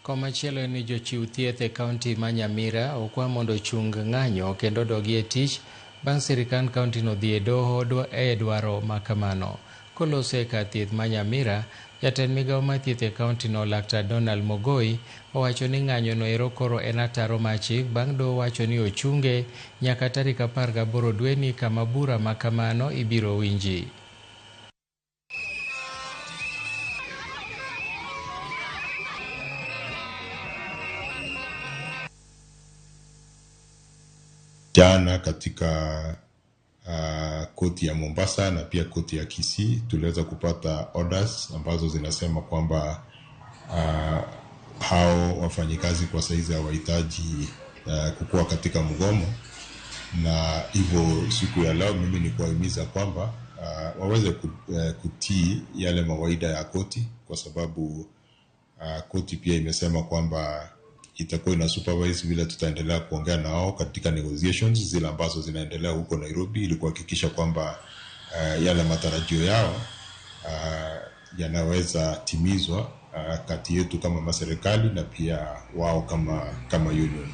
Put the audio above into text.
Komachielo ni jochiw thieth e kaunti ma Nyamira okwa mondo chung ng'anyo kendo dogie tich bang' sirikand kaunti no dhi e doho e dwaro makamano. Kolose ka thieth ma Nyamira, jatend migawo ma thieth e kaunti no Laktar Donald Mogoi owacho ni ng'anyo no ero koro en ataro mar chik bang' doho wacho ni ochunge nyaka tarik 18 dwe ni kama bura makamano ibiro winji. Jana katika koti ya Mombasa na pia koti ya Kisii tuliweza kupata orders ambazo zinasema kwamba hao wafanyikazi kwa saizi hawahitaji kukua katika mgomo, na hivyo siku ya leo mimi ni kuwahimiza kwamba waweze kutii yale mawaida ya koti, kwa sababu koti pia imesema kwamba itakuwa ina supervise vile tutaendelea kuongea nao katika negotiations zile ambazo zinaendelea huko Nairobi, ili kuhakikisha kwamba yale matarajio yao yanaweza timizwa kati yetu kama maserikali na pia wao kama union.